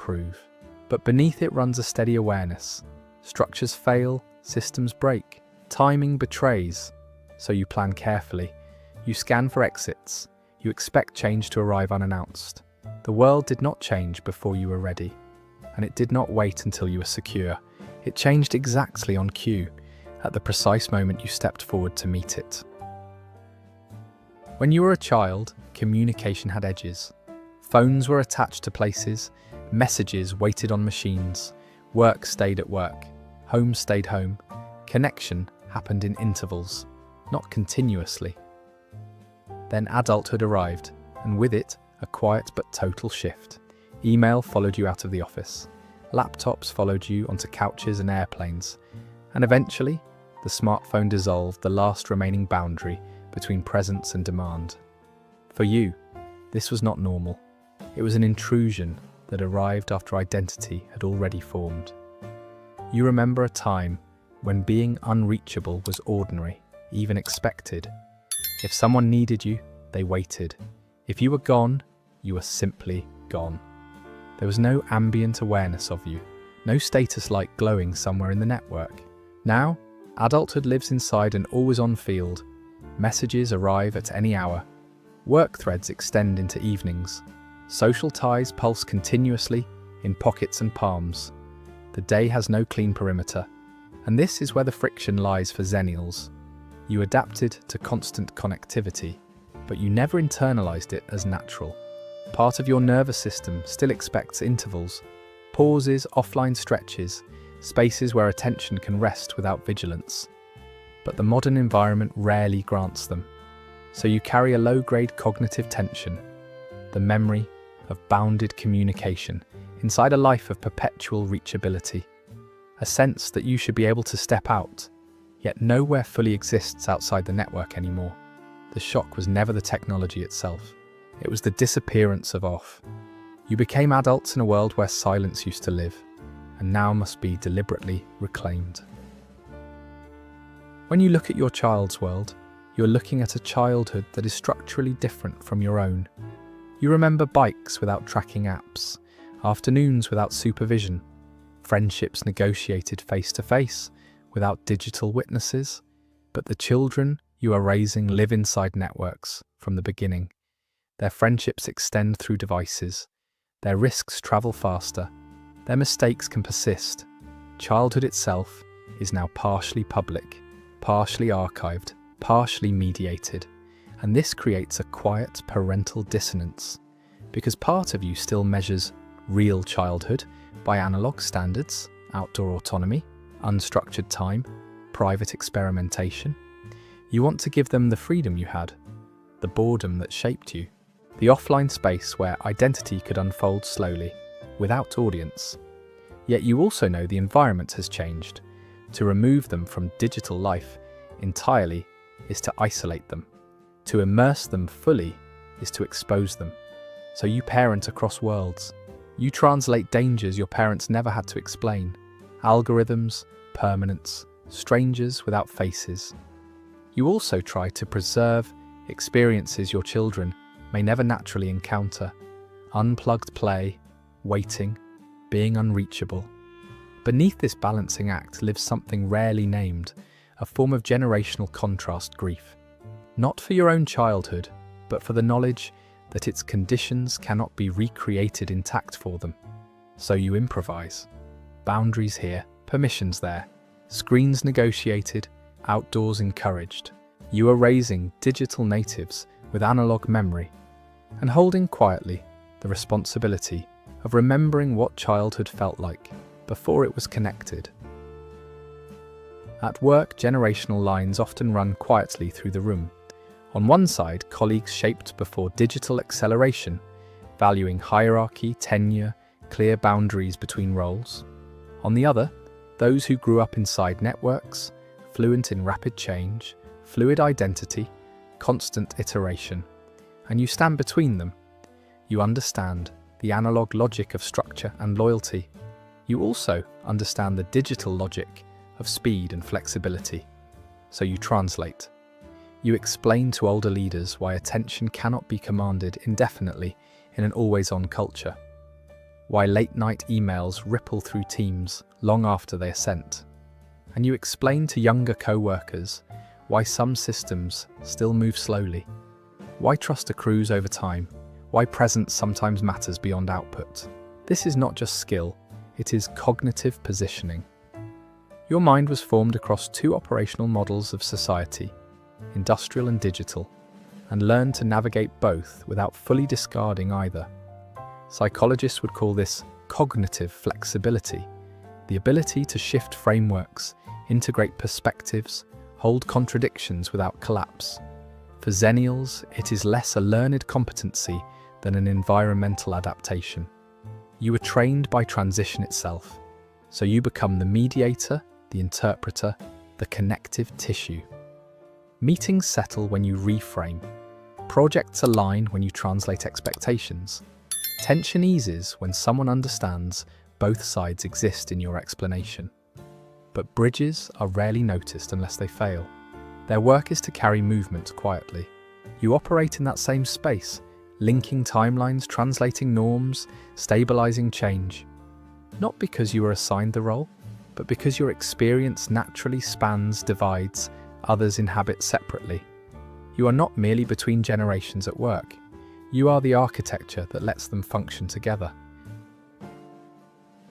improve. But beneath it runs a steady awareness. Structures fail, systems break, timing betrays. So you plan carefully. You scan for exits. You expect change to arrive unannounced. The world did not change before you were ready. And it did not wait until you were secure. It changed exactly on cue, at the precise moment you stepped forward to meet it. When you were a child, communication had edges. Phones were attached to places, messages waited on machines, work stayed at work, home stayed home. Connection happened in intervals, not continuously. Then adulthood arrived, and with it, a quiet but total shift. Email followed you out of the office. Laptops followed you onto couches and airplanes. And eventually, the smartphone dissolved the last remaining boundary between presence and demand. For you, this was not normal. It was an intrusion that arrived after identity had already formed. You remember a time when being unreachable was ordinary, even expected. If someone needed you, they waited. If you were gone, you were simply gone. There was no ambient awareness of you, no status light glowing somewhere in the network. Now, adulthood lives inside an always-on field. Messages arrive at any hour. Work threads extend into evenings. Social ties pulse continuously in pockets and palms. The day has no clean perimeter. And this is where the friction lies for Xennials. You adapted to constant connectivity, but you never internalized it as natural. Part of your nervous system still expects intervals, pauses, offline stretches, spaces where attention can rest without vigilance. But the modern environment rarely grants them. So you carry a low-grade cognitive tension, the memory of bounded communication inside a life of perpetual reachability. A sense that you should be able to step out, yet nowhere fully exists outside the network anymore. The shock was never the technology itself. It was the disappearance of off. You became adults in a world where silence used to live, and now must be deliberately reclaimed. When you look at your child's world, you're looking at a childhood that is structurally different from your own. You remember bikes without tracking apps, afternoons without supervision, friendships negotiated face-to-face without digital witnesses. But the children you are raising live inside networks from the beginning. Their friendships extend through devices. Their risks travel faster. Their mistakes can persist. Childhood itself is now partially public, partially archived, partially mediated. And this creates a quiet parental dissonance, because part of you still measures real childhood by analog standards, outdoor autonomy, unstructured time, private experimentation. You want to give them the freedom you had, the boredom that shaped you, the offline space where identity could unfold slowly, without audience. Yet you also know the environment has changed. To remove them from digital life entirely is to isolate them. To immerse them fully is to expose them. So you parent across worlds. You translate dangers your parents never had to explain. Algorithms, permanence, strangers without faces. You also try to preserve experiences your children may never naturally encounter. Unplugged play, waiting, being unreachable. Beneath this balancing act lives something rarely named, a form of generational contrast grief. Not for your own childhood, but for the knowledge that its conditions cannot be recreated intact for them. So you improvise. Boundaries here, permissions there, screens negotiated, outdoors encouraged. You are raising digital natives with analog memory and holding quietly the responsibility of remembering what childhood felt like before it was connected. At work, generational lines often run quietly through the room. On one side, colleagues shaped before digital acceleration, valuing hierarchy, tenure, clear boundaries between roles. On the other, those who grew up inside networks, fluent in rapid change, fluid identity, constant iteration. And you stand between them. You understand the analog logic of structure and loyalty. You also understand the digital logic of speed and flexibility. So you translate. You explain to older leaders why attention cannot be commanded indefinitely in an always-on culture. why late-night emails ripple through teams long after they are sent. And you explain to younger co-workers why some systems still move slowly, why trust accrues over time, why presence sometimes matters beyond output. This is not just skill, it is cognitive positioning. Your mind was formed across two operational models of society, industrial and digital, and learned to navigate both without fully discarding either. Psychologists would call this cognitive flexibility, the ability to shift frameworks, integrate perspectives, hold contradictions without collapse. For Xennials, it is less a learned competency than an environmental adaptation. You were trained by transition itself, so you become the mediator, the interpreter, the connective tissue. Meetings settle when you reframe. Projects align when you translate expectations. Tension eases when someone understands both sides exist in your explanation. But bridges are rarely noticed unless they fail. Their work is to carry movement quietly. You operate in that same space, linking timelines, translating norms, stabilizing change. Not because you were assigned the role, but because your experience naturally spans divides others inhabit separately. You are not merely between generations at work. You are the architecture that lets them function together.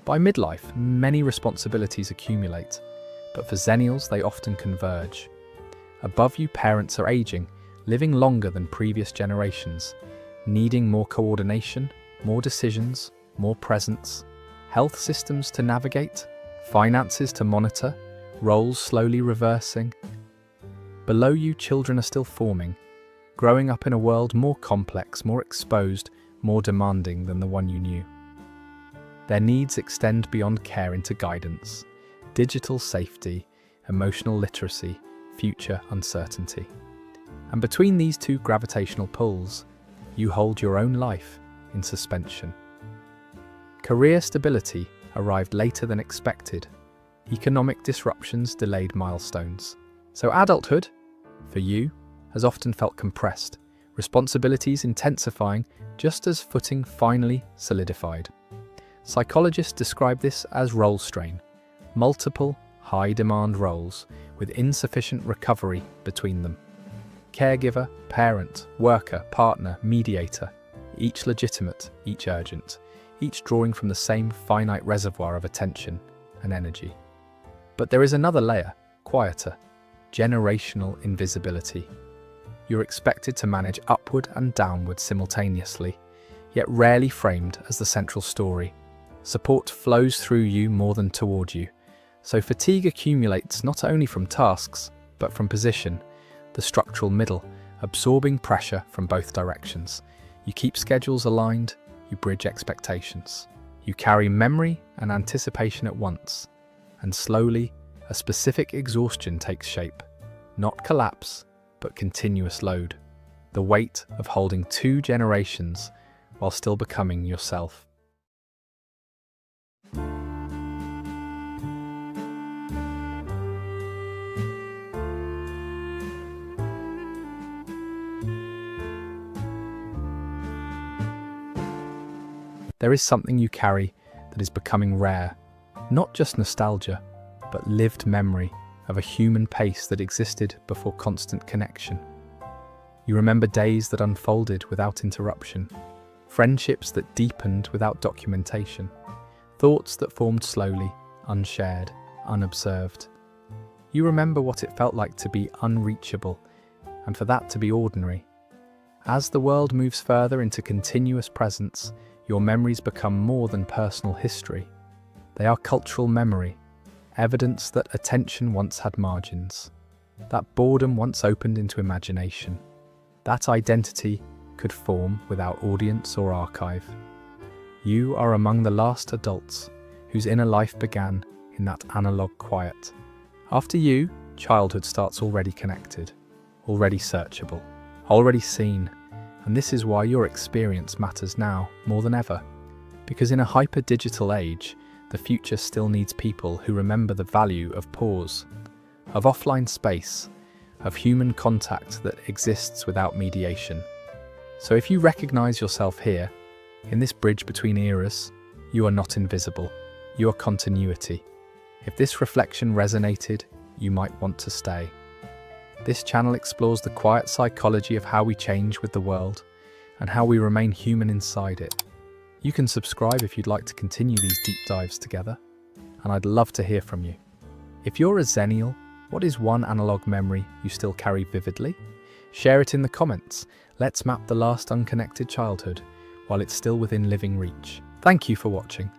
By midlife, many responsibilities accumulate, but for Xennials, they often converge. Above you, parents are aging, living longer than previous generations, needing more coordination, more decisions, more presence, health systems to navigate, finances to monitor, roles slowly reversing. Below you, children are still forming, growing up in a world more complex, more exposed, more demanding than the one you knew. Their needs extend beyond care into guidance, digital safety, emotional literacy, future uncertainty. And between these two gravitational pulls, you hold your own life in suspension. Career stability arrived later than expected. Economic disruptions delayed milestones. So adulthood, for you, has often felt compressed, responsibilities intensifying just as footing finally solidified. Psychologists describe this as role strain, multiple high-demand roles with insufficient recovery between them. Caregiver, parent, worker, partner, mediator, each legitimate, each urgent, each drawing from the same finite reservoir of attention and energy. But there is another layer, quieter, generational invisibility. You're expected to manage upward and downward simultaneously, yet rarely framed as the central story. Support flows through you more than toward you, so fatigue accumulates not only from tasks, but from position, the structural middle, absorbing pressure from both directions. You keep schedules aligned, you bridge expectations. You carry memory and anticipation at once, and slowly, a specific exhaustion takes shape. Not collapse, but continuous load. The weight of holding two generations while still becoming yourself. There is something you carry that is becoming rare, not just nostalgia, but lived memory of a human pace that existed before constant connection. You remember days that unfolded without interruption, friendships that deepened without documentation, thoughts that formed slowly, unshared, unobserved. You remember what it felt like to be unreachable, and for that to be ordinary. As the world moves further into continuous presence, your memories become more than personal history. They are cultural memory, evidence that attention once had margins, that boredom once opened into imagination, that identity could form without audience or archive. You are among the last adults whose inner life began in that analog quiet. After you, childhood starts already connected, already searchable, already seen. And this is why your experience matters now more than ever. Because in a hyper-digital age, the future still needs people who remember the value of pause, of offline space, of human contact that exists without mediation. So if you recognize yourself here, in this bridge between eras, You are not invisible. You are continuity. If this reflection resonated, you might want to stay. This channel explores the quiet psychology of how we change with the world and how we remain human inside it. You can subscribe if you'd like to continue these deep dives together, and I'd love to hear from you. If you're a Xennial, what is one analog memory you still carry vividly? Share it in the comments. Let's map the last unconnected childhood while it's still within living reach. Thank you for watching.